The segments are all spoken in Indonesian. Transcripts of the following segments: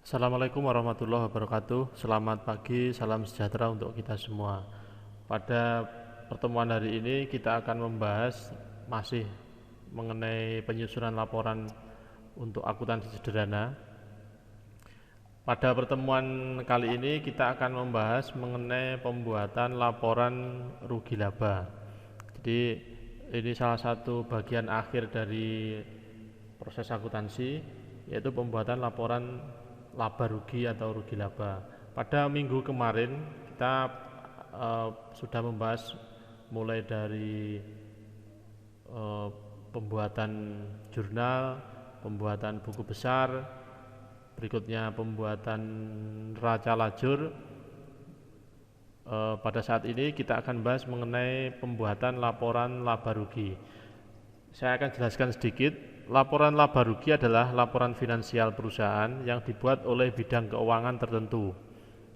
Assalamualaikum warahmatullahi wabarakatuh. Selamat pagi, salam sejahtera untuk kita semua. Pada pertemuan hari ini kita akan membahas masih mengenai penyusunan laporan untuk akuntansi sederhana. Pada pertemuan kali ini kita akan membahas mengenai pembuatan laporan rugi laba. Jadi ini salah satu bagian akhir dari proses akuntansi, yaitu pembuatan laporan laba rugi atau rugi laba. Pada minggu kemarin kita sudah membahas mulai dari pembuatan jurnal, pembuatan buku besar, berikutnya pembuatan neraca lajur. Pada saat ini kita akan bahas mengenai pembuatan laporan laba rugi. Saya akan jelaskan sedikit. Laporan laba rugi adalah laporan finansial perusahaan yang dibuat oleh bidang keuangan tertentu.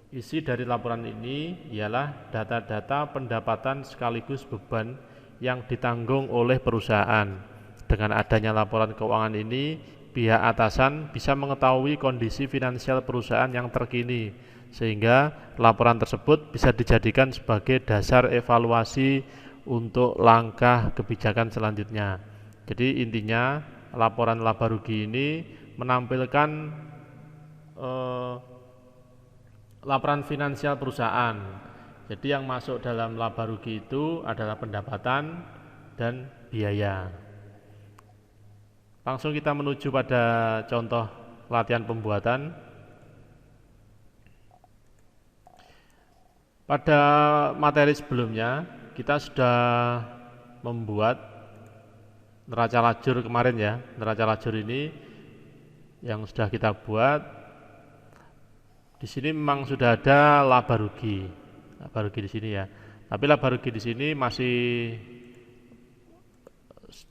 Isi dari laporan ini ialah data-data pendapatan sekaligus beban yang ditanggung oleh perusahaan. Dengan adanya laporan keuangan ini, pihak atasan bisa mengetahui kondisi finansial perusahaan yang terkini, sehingga laporan tersebut bisa dijadikan sebagai dasar evaluasi untuk langkah kebijakan selanjutnya. Jadi intinya laporan laba rugi ini menampilkan laporan finansial perusahaan. Jadi yang masuk dalam laba rugi itu adalah pendapatan dan biaya. Langsung kita menuju pada contoh latihan pembuatan. Pada materi sebelumnya kita sudah membuat neraca lajur kemarin ya. Neraca lajur ini yang sudah kita buat. Di sini memang sudah ada laba rugi di sini ya. Tapi laba rugi di sini masih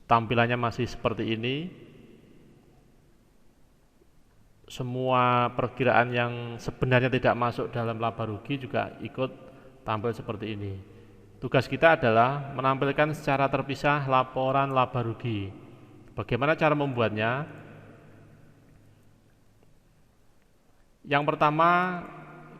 tampilannya masih seperti ini. Semua perkiraan yang sebenarnya tidak masuk dalam laba rugi juga ikut tampil seperti ini. Tugas kita adalah menampilkan secara terpisah laporan laba rugi. Bagaimana cara membuatnya? Yang pertama,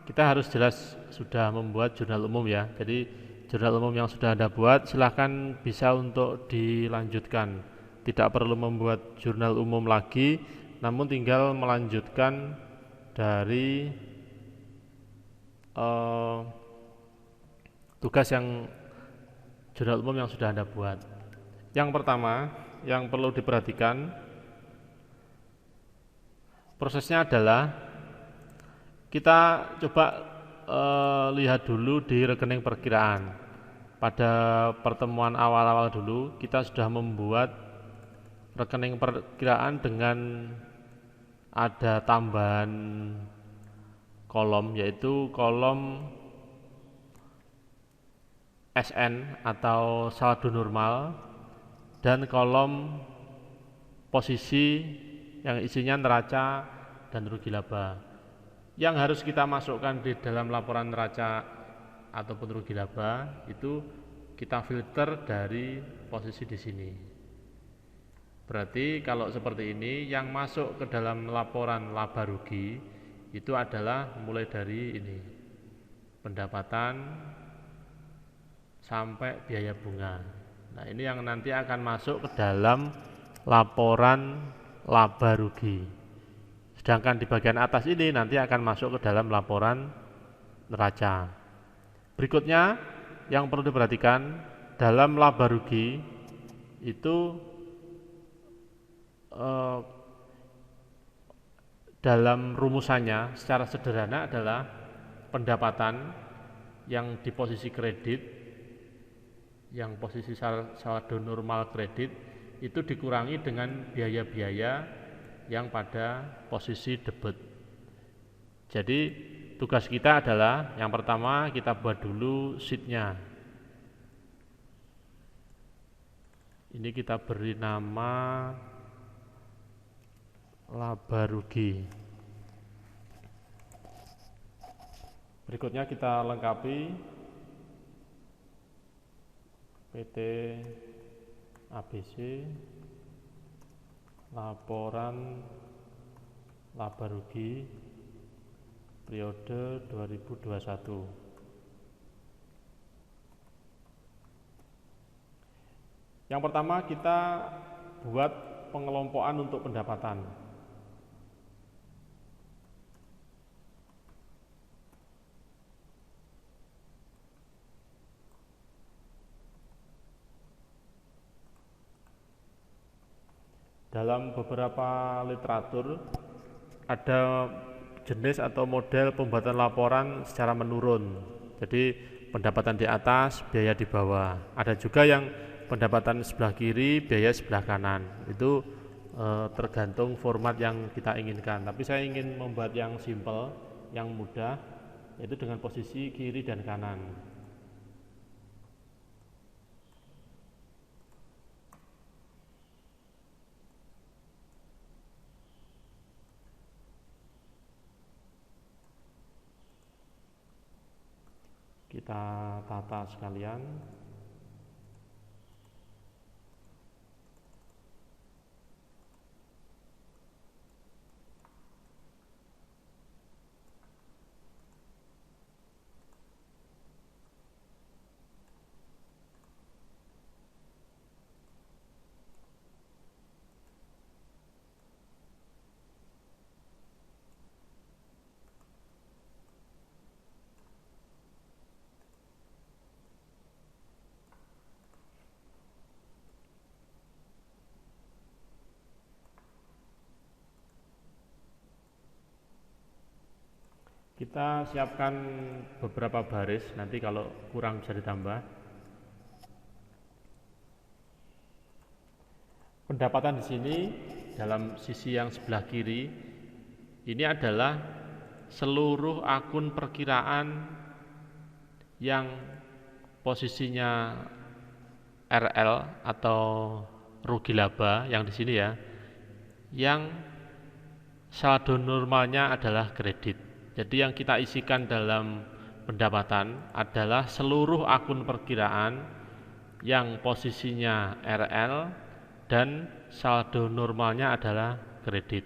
kita harus jelas sudah membuat jurnal umum ya. Jadi jurnal umum yang sudah Anda buat silahkan bisa untuk dilanjutkan. Tidak perlu membuat jurnal umum lagi, namun tinggal melanjutkan dari tugas yang jurnal umum yang sudah Anda buat. Yang pertama, yang perlu diperhatikan prosesnya adalah kita coba lihat dulu di rekening perkiraan. Pada pertemuan awal-awal dulu kita sudah membuat rekening perkiraan dengan ada tambahan kolom, yaitu kolom SN atau saldo normal dan kolom posisi yang isinya neraca dan rugi laba. Yang harus kita masukkan di dalam laporan neraca ataupun rugi laba itu kita filter dari posisi di sini. Berarti kalau seperti ini yang masuk ke dalam laporan laba rugi itu adalah mulai dari ini, pendapatan sampai biaya bunga. Nah, ini yang nanti akan masuk ke dalam laporan laba rugi. Sedangkan di bagian atas ini nanti akan masuk ke dalam laporan neraca. Berikutnya yang perlu diperhatikan dalam laba rugi itu dalam rumusannya secara sederhana adalah pendapatan yang di posisi kredit, yang posisi saldo normal kredit itu dikurangi dengan biaya-biaya yang pada posisi debit. Jadi tugas kita adalah yang pertama kita buat dulu sheet-nya. Ini kita beri nama laba rugi. Berikutnya kita lengkapi PT ABC laporan laba rugi periode 2021. Yang pertama kita buat pengelompokan untuk pendapatan. Dalam beberapa literatur ada jenis atau model pembuatan laporan secara menurun. Jadi pendapatan di atas, biaya di bawah. Ada juga yang pendapatan sebelah kiri, biaya sebelah kanan. Itu tergantung format yang kita inginkan. Tapi saya ingin membuat yang simple, yang mudah, yaitu dengan posisi kiri dan kanan. Kita tata sekalian. Kita siapkan beberapa baris, nanti kalau kurang bisa ditambah. Pendapatan di sini dalam sisi yang sebelah kiri ini adalah seluruh akun perkiraan yang posisinya RL atau rugi laba yang di sini ya, yang saldo normalnya adalah kredit. Jadi yang kita isikan dalam pendapatan adalah seluruh akun perkiraan yang posisinya RL dan saldo normalnya adalah kredit.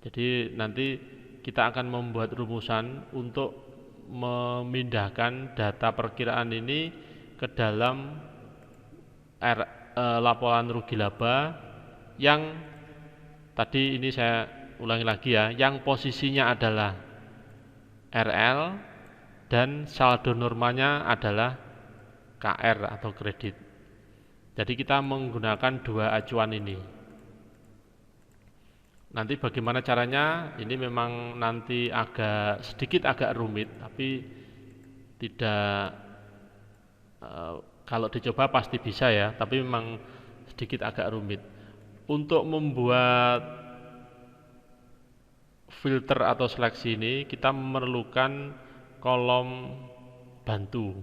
Jadi nanti kita akan membuat rumusan untuk memindahkan data perkiraan ini ke dalam laporan rugi laba yang tadi ini saya ulangi lagi ya, yang posisinya adalah RL dan saldo normalnya adalah KR atau kredit. Jadi kita menggunakan dua acuan ini. Nanti bagaimana caranya? Ini memang nanti sedikit agak rumit, tapi tidak kalau dicoba pasti bisa ya, tapi memang sedikit agak rumit. Untuk membuat filter atau seleksi ini kita memerlukan kolom bantu.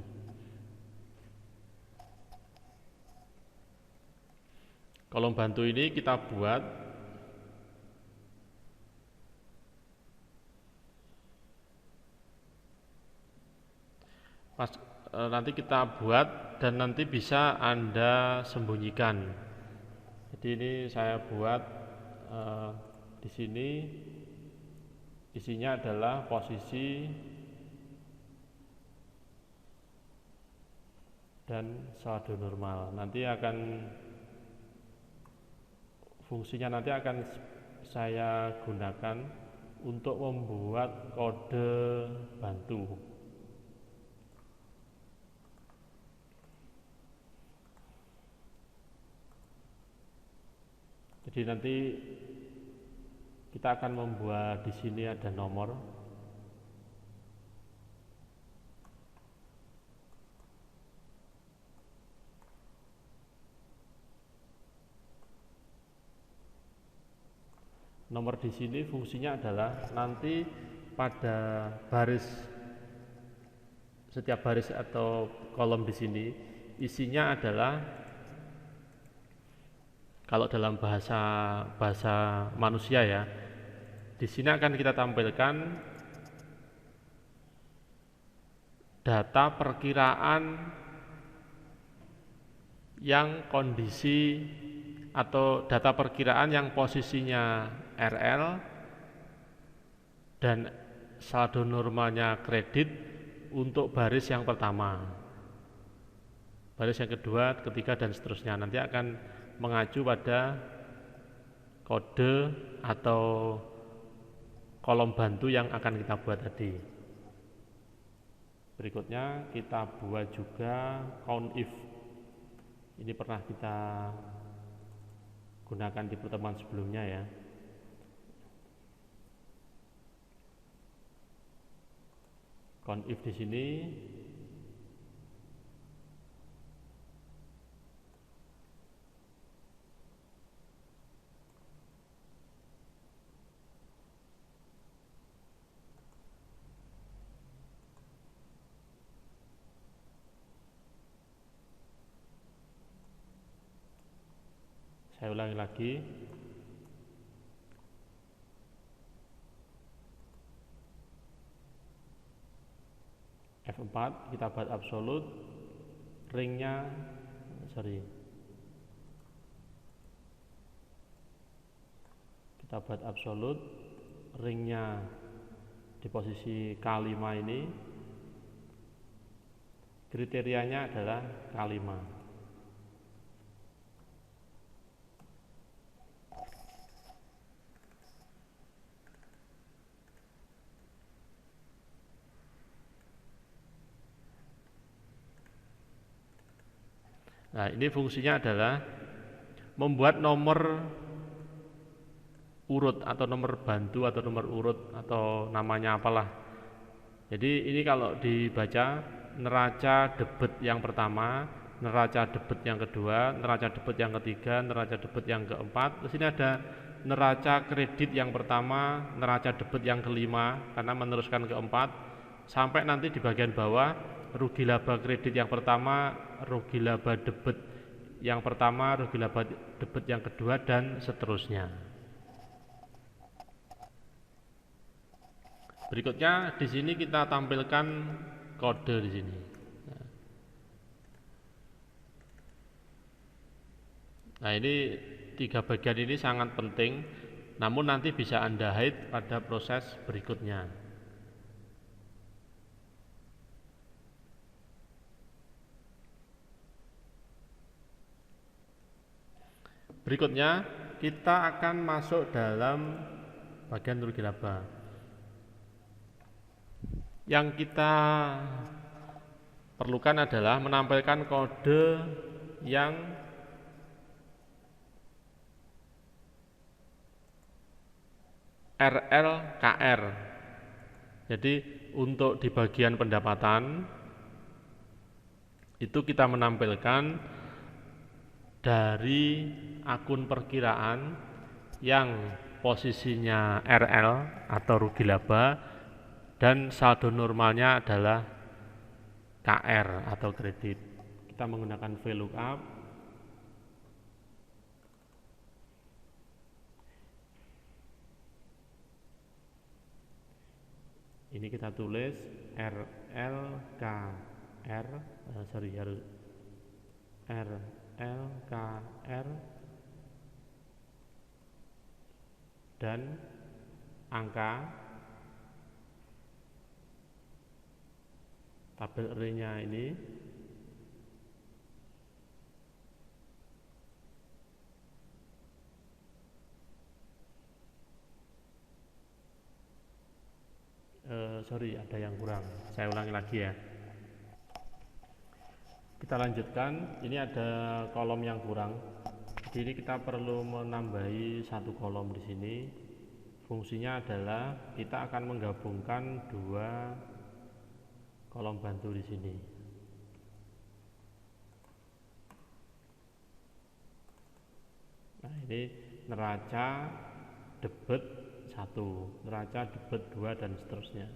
Kolom bantu ini kita buat nanti kita buat dan nanti bisa Anda sembunyikan. Jadi ini saya buat di sini isinya adalah posisi dan saldo normal. Nanti fungsinya nanti akan saya gunakan untuk membuat kode bantu. Jadi nanti kita akan membuat di sini ada nomor. Nomor di sini fungsinya adalah nanti pada setiap baris atau kolom di sini isinya adalah, kalau dalam bahasa manusia ya, di sini akan kita tampilkan data perkiraan yang kondisi atau data perkiraan yang posisinya RL dan saldo normalnya kredit untuk baris yang pertama, baris yang kedua, ketiga, dan seterusnya. Nanti akan mengacu pada kode atau kolom bantu yang akan kita buat tadi. Berikutnya kita buat juga count if. Ini pernah kita gunakan di pertemuan sebelumnya ya. Count if di sini saya ulangi lagi. F4 kita buat absolut, ringnya kita buat absolut, ringnya di posisi K5 ini, kriterianya adalah K5. Nah, ini fungsinya adalah membuat nomor urut atau nomor bantu atau nomor urut atau namanya apalah. Jadi ini kalau dibaca neraca debit yang pertama, neraca debit yang kedua, neraca debit yang ketiga, neraca debit yang keempat. Terus ini ada neraca kredit yang pertama, neraca debit yang kelima karena meneruskan keempat, sampai nanti di bagian bawah rugi laba kredit yang pertama, rugi laba debit yang pertama, rugi laba debit yang kedua, dan seterusnya. Berikutnya di sini kita tampilkan kode di sini. Nah, ini 3 bagian ini sangat penting, namun nanti bisa Anda hide pada proses berikutnya. Berikutnya kita akan masuk dalam bagian rugi laba. Yang kita perlukan adalah menampilkan kode yang RLKR. Jadi untuk di bagian pendapatan itu kita menampilkan dari akun perkiraan yang posisinya RL atau rugi laba dan saldo normalnya adalah KR atau kredit. Kita menggunakan VLOOKUP. Ini kita tulis RLKR, RLKR dan angka tabel array-nya ini ada yang kurang, saya ulangi lagi ya. Kita lanjutkan, ini ada kolom yang kurang, jadi kita perlu menambahi satu kolom di sini. Fungsinya adalah kita akan menggabungkan 2 kolom bantu di sini. Nah, ini neraca debit 1, neraca debit 2, dan seterusnya.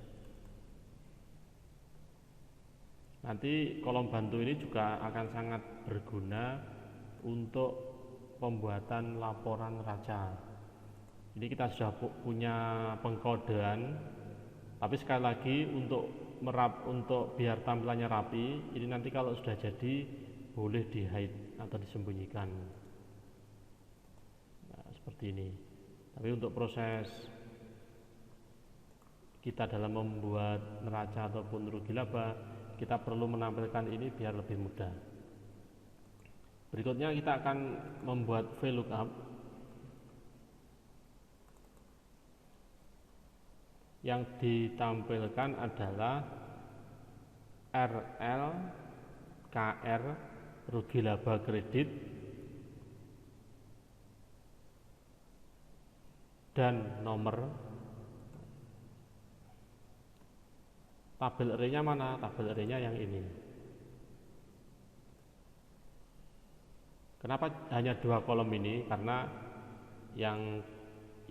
Nanti kolom bantu ini juga akan sangat berguna untuk pembuatan laporan neraca. Ini kita sudah punya pengkodean, tapi sekali lagi untuk biar tampilannya rapi, ini nanti kalau sudah jadi boleh di hide atau disembunyikan. Nah, seperti ini. Tapi untuk proses kita dalam membuat neraca ataupun rugi laba, kita perlu menampilkan ini biar lebih mudah. Berikutnya kita akan membuat VLOOKUP yang ditampilkan adalah RL, KR, rugi laba kredit, dan nomor. Tabel array-nya mana? Tabel array-nya yang ini. Kenapa hanya 2 kolom ini? Karena yang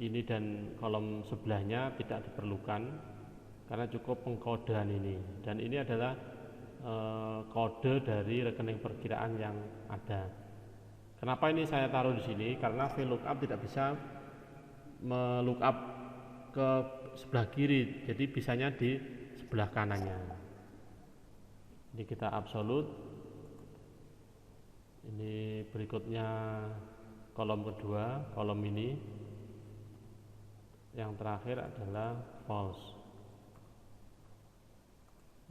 ini dan kolom sebelahnya tidak diperlukan, karena cukup pengkodean ini. Dan ini adalah kode dari rekening perkiraan yang ada. Kenapa ini saya taruh di sini? Karena VLOOKUP tidak bisa melookup ke sebelah kiri, jadi bisanya di sebelah kanannya. Ini kita absolut. Ini berikutnya kolom kedua, kolom ini. Yang terakhir adalah false.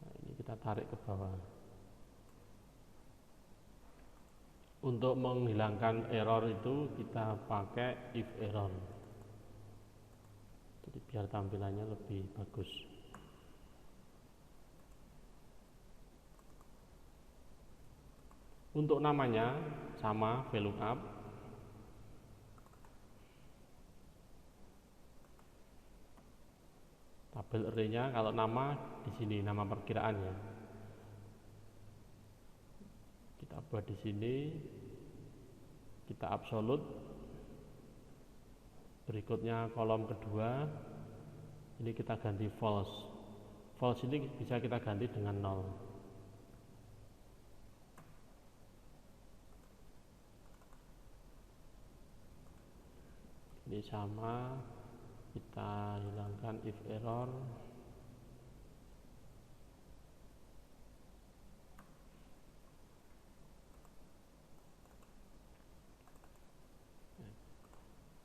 Nah, ini kita tarik ke bawah. Untuk menghilangkan error itu kita pakai if error. Jadi biar tampilannya lebih bagus. Untuk namanya sama VLOOKUP. Tabel array-nya kalau nama di sini nama perkiraannya. Kita buat di sini. Kita absolut. Berikutnya kolom kedua. Ini kita ganti false. False ini bisa kita ganti dengan 0. Ini sama, kita hilangkan if error.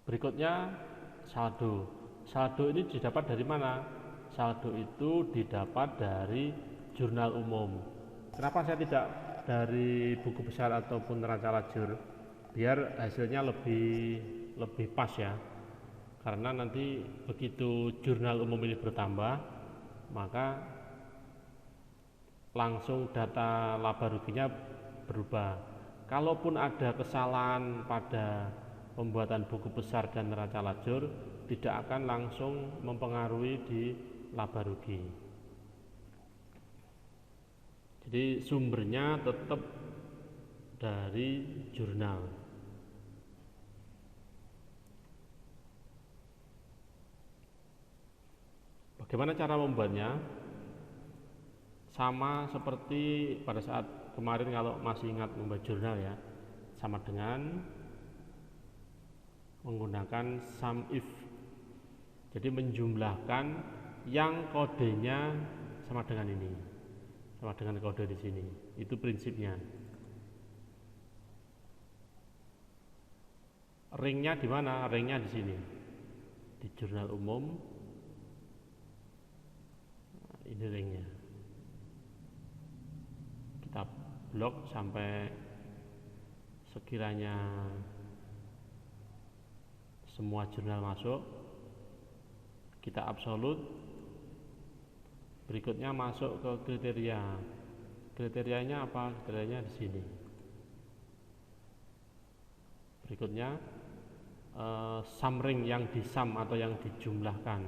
Berikutnya saldo. Saldo ini didapat dari mana? Saldo itu didapat dari jurnal umum. Kenapa saya tidak dari buku besar ataupun neraca lajur? Biar hasilnya lebih pas ya. Karena nanti begitu jurnal umum ini bertambah, maka langsung data laba ruginya berubah. Kalaupun ada kesalahan pada pembuatan buku besar dan neraca lajur, tidak akan langsung mempengaruhi di laba rugi. Jadi sumbernya tetap dari jurnal. Bagaimana cara membuatnya? Sama seperti pada saat kemarin kalau masih ingat membuat jurnal ya, sama dengan menggunakan sum if. Jadi menjumlahkan yang kodenya sama dengan ini, sama dengan kode di sini. Itu prinsipnya. Ringnya di mana? Ringnya di sini, di jurnal umum. Nah, ini ringnya. Kita blok sampai sekiranya semua jurnal masuk. Kita absolut. Berikutnya masuk ke kriteria. Kriterianya apa? Kriterianya di sini. Berikutnya sum ring yang disum atau yang dijumlahkan.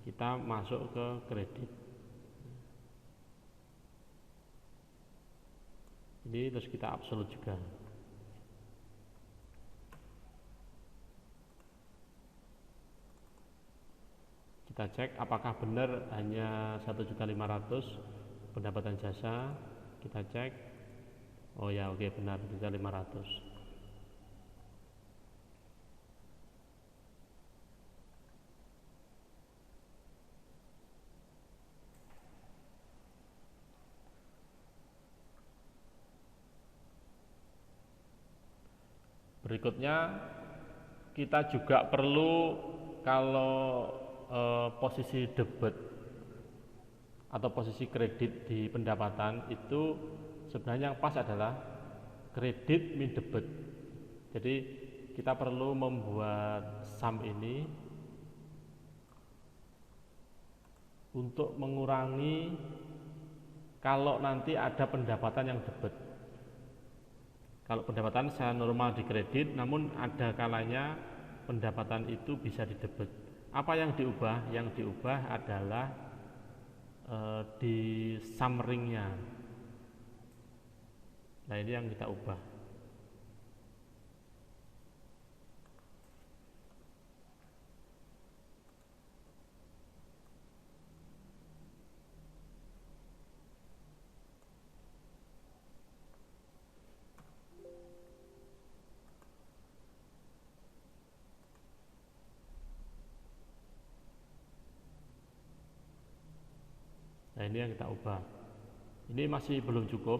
Kita masuk ke kredit. Ini terus kita absolut juga. Kita cek apakah benar hanya 1.500.000 pendapatan jasa. Kita cek. Oh ya, oke, benar 1.500.000. Berikutnya kita juga perlu, kalau posisi debit atau posisi kredit di pendapatan itu sebenarnya yang pas adalah kredit min debit. Jadi kita perlu membuat sum ini untuk mengurangi kalau nanti ada pendapatan yang debit. Kalau pendapatan secara normal di kredit, namun ada kalanya pendapatan itu bisa di debit. Apa yang diubah? Yang diubah adalah di summary-nya. Nah, ini yang kita ubah. Nah, ini yang kita ubah. Ini masih belum cukup.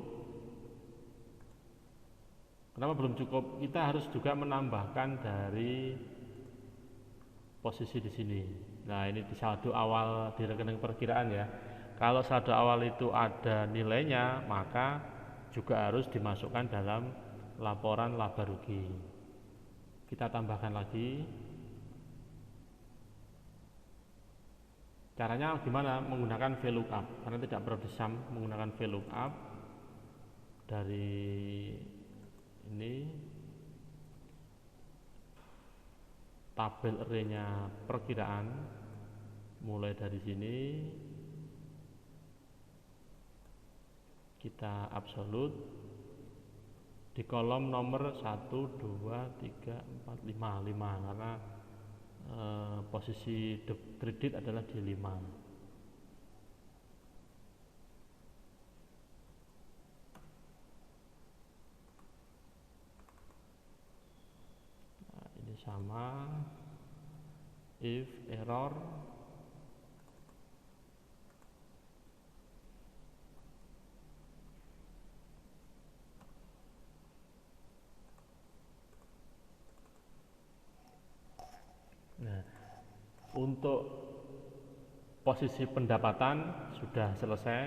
Kenapa belum cukup? Kita harus juga menambahkan dari posisi di sini. Nah, ini di saldo awal di rekening perkiraan ya. Kalau saldo awal itu ada nilainya, maka juga harus dimasukkan dalam laporan laba rugi. Kita tambahkan lagi. Caranya gimana? Menggunakan VLOOKUP, karena tidak perlu disum, menggunakan VLOOKUP dari ini tabel array-nya perkiraan, mulai dari sini kita absolut di kolom nomor 1, 2, 3, 4, 5 karena posisi kredit adalah di 5. Nah, ini sama if error Nah, untuk posisi pendapatan sudah selesai.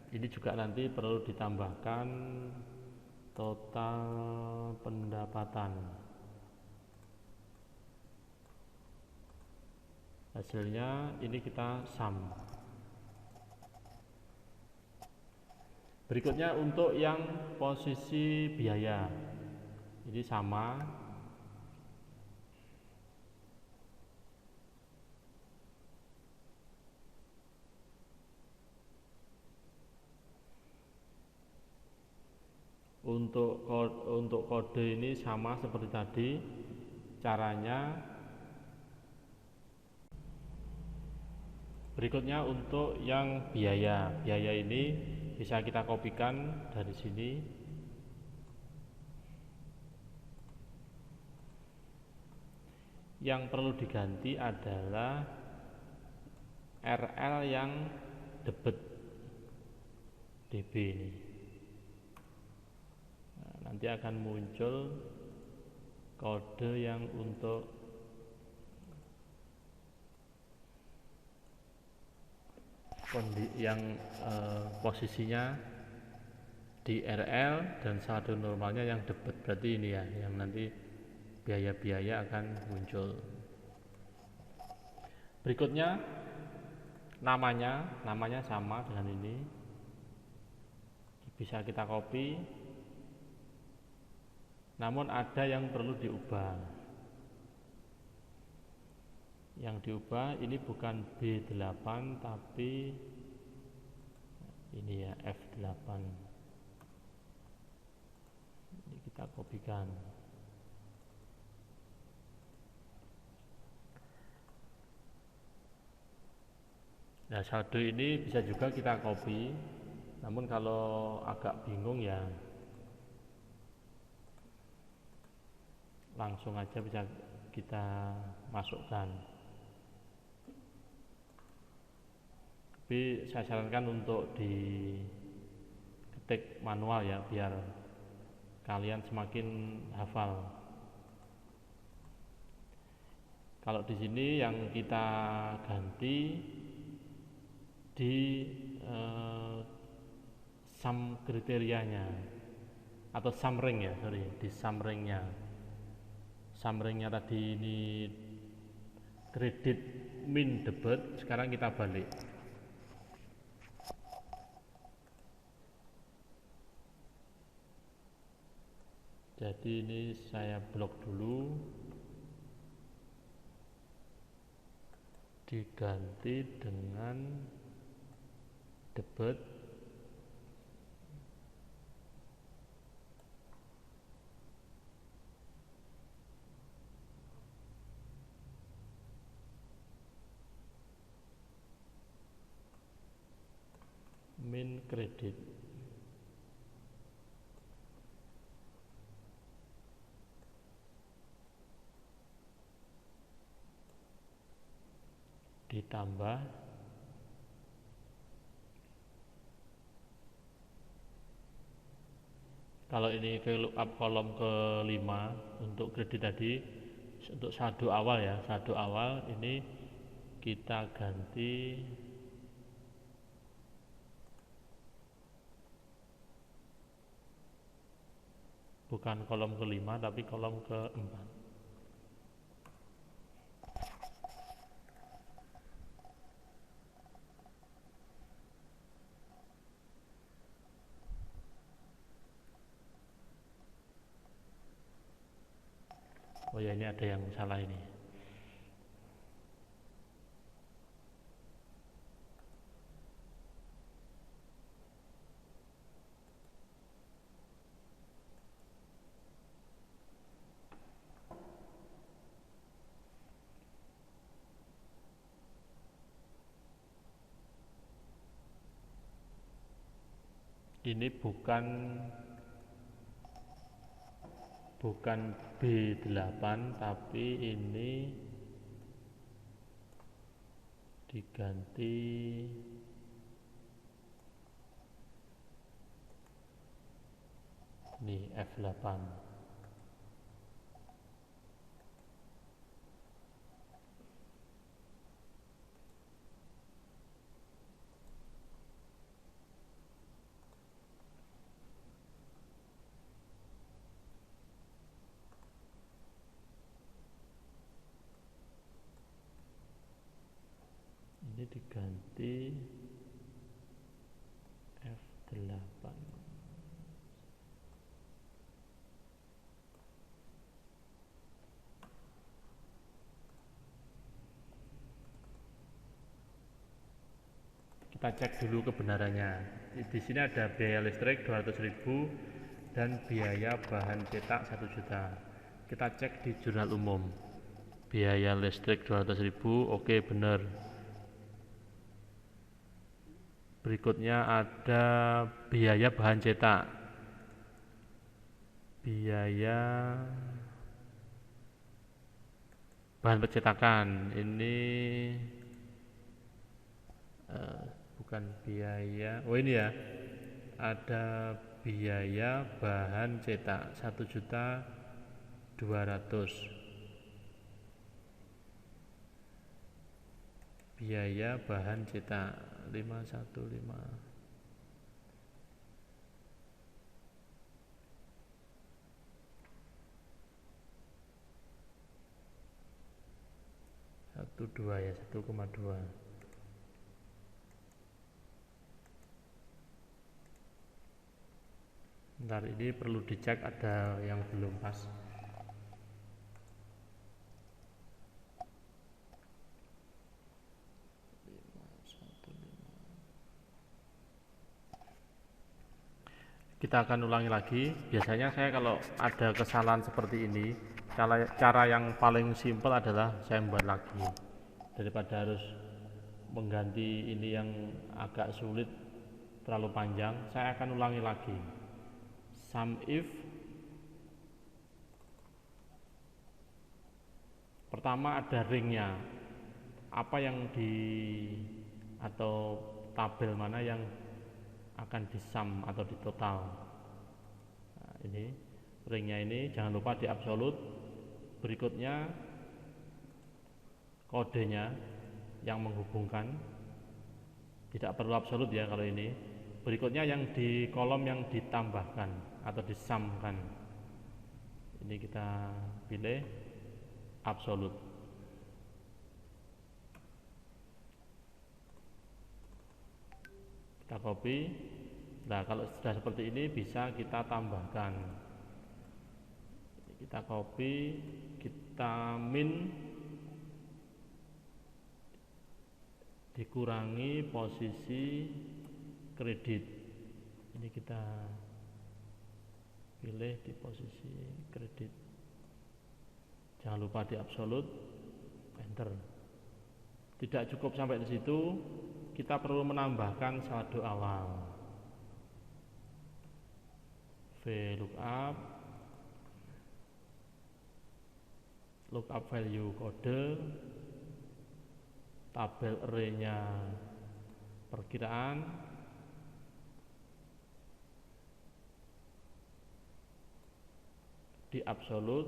Ini juga nanti perlu ditambahkan total pendapatan. Hasilnya ini kita sum. Berikutnya untuk yang posisi biaya. Ini sama. Untuk kode ini sama seperti tadi. Caranya berikutnya untuk yang biaya. Biaya ini bisa kita kopikan dari sini. Yang perlu diganti adalah RL yang debit DB ini. Nanti akan muncul kode yang untuk posisinya di RL dan saldo normalnya yang debit. Berarti ini ya yang nanti biaya-biaya akan muncul. Berikutnya namanya sama dengan ini, bisa kita copy. Namun ada yang perlu diubah. Yang diubah ini bukan B8 tapi ini ya F8. Ini kita kopikan. Nah, saldo ini bisa juga kita copy. Namun kalau agak bingung ya langsung aja bisa kita masukkan. Tapi saya sarankan untuk diketik manual ya, biar kalian semakin hafal. Kalau di sini yang kita ganti di sum kriterianya atau sum ring ya, sorry, di sum ringnya. Sum ringnya tadi ini kredit min debit, sekarang kita balik. Jadi ini saya blok dulu, diganti dengan debit min kredit. Ditambah kalau ini ke lookup kolom ke-5 untuk kredit tadi, untuk saldo awal ya, saldo awal ini kita ganti bukan kolom ke-5 tapi kolom ke-4. Oh ya, ini ada yang salah ini. Ini bukan B8 tapi ini diganti nih F8. Ini diganti F8. Kita cek dulu kebenarannya. Di sini ada biaya listrik 200.000 dan biaya bahan cetak 1 juta. Kita cek di jurnal umum. Biaya listrik 200.000, oke, benar. Berikutnya ada biaya bahan cetak. Biaya bahan pencetakan ini bukan biaya. Oh ini ya. Ada biaya bahan cetak 1.200.000. Biaya bahan cetak 515. Satu dua ya, 1,2. Bentar, ini perlu dicek, ada yang belum pas. Kita akan ulangi lagi. Biasanya saya kalau ada kesalahan seperti ini, cara yang paling simpel adalah saya membuat lagi. Daripada harus mengganti ini yang agak sulit, terlalu panjang, saya akan ulangi lagi. Sum if pertama ada ringnya, apa yang atau tabel mana yang akan disum atau ditotal. Nah, ini ringnya ini jangan lupa di absolut. Berikutnya kodenya yang menghubungkan, tidak perlu absolut ya kalau ini. Berikutnya yang di kolom yang ditambahkan atau disamkan, ini kita pilih absolut. Kita copy. Nah, kalau sudah seperti ini bisa kita tambahkan. Kita copy, kita min, dikurangi posisi kredit. Ini kita pilih di posisi kredit. Jangan lupa di absolut, enter. Tidak cukup sampai di situ, kita perlu menambahkan saldo awal. VLOOKUP, lookup value kode, tabel array-nya perkiraan, di absolut.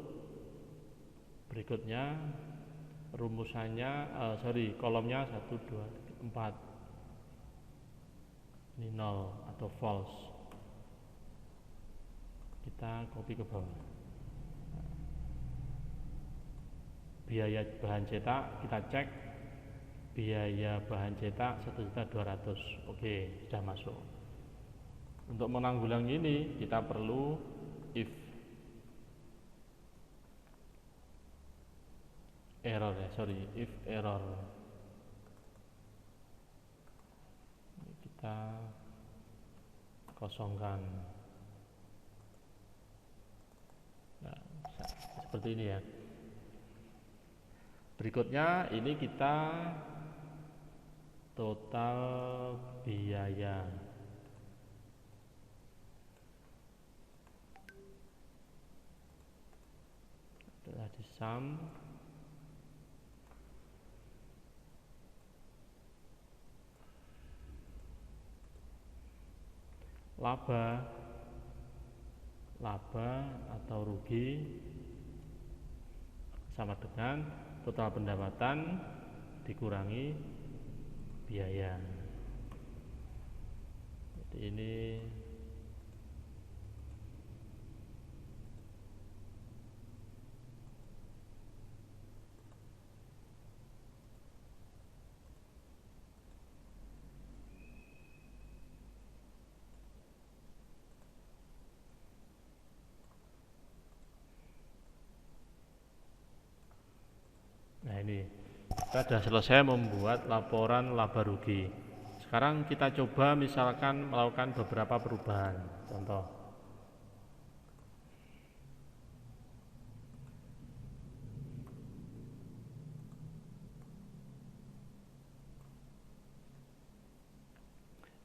Berikutnya rumusannya, kolomnya 1, 2, 4, ini 0 atau false. Kita copy ke bawah. Biaya bahan cetak kita cek, biaya bahan cetak 1.200.000. Oke, sudah masuk. Untuk menanggulangi ini kita perlu if error if error. Ini kita kosongkan. Nah, seperti ini ya. Berikutnya ini kita total biaya. Setelah disum, laba atau rugi sama dengan total pendapatan dikurangi biaya. Jadi ini ini kita sudah selesai membuat laporan laba rugi. Sekarang kita coba misalkan melakukan beberapa perubahan. Contoh,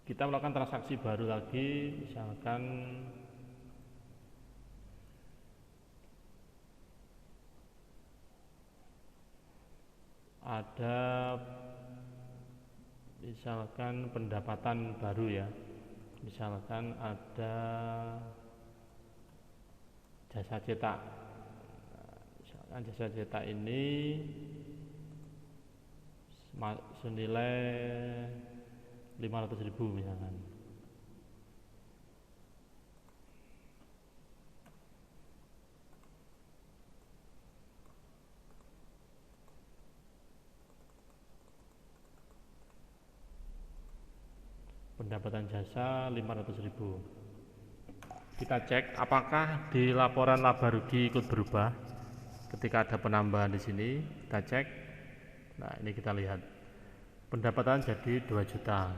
kita melakukan transaksi baru lagi, misalkan ada pendapatan baru ya, misalkan ada jasa cetak. Misalkan jasa cetak ini senilai 500.000 misalkan. Pendapatan jasa 500.000. Kita cek apakah di laporan laba rugi ikut berubah ketika ada penambahan di sini. Kita cek. Nah, ini kita lihat pendapatan jadi 2 juta.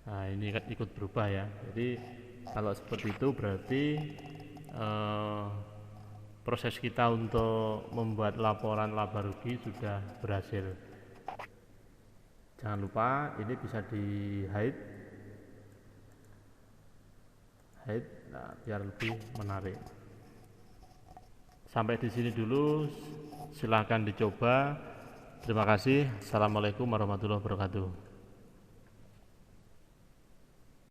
Nah, ini ikut berubah ya. Jadi kalau seperti itu berarti proses kita untuk membuat laporan laba rugi sudah berhasil. Jangan lupa ini bisa di hide, nah, biar lebih menarik. Sampai di sini dulu, silahkan dicoba. Terima kasih. Assalamualaikum warahmatullahi wabarakatuh.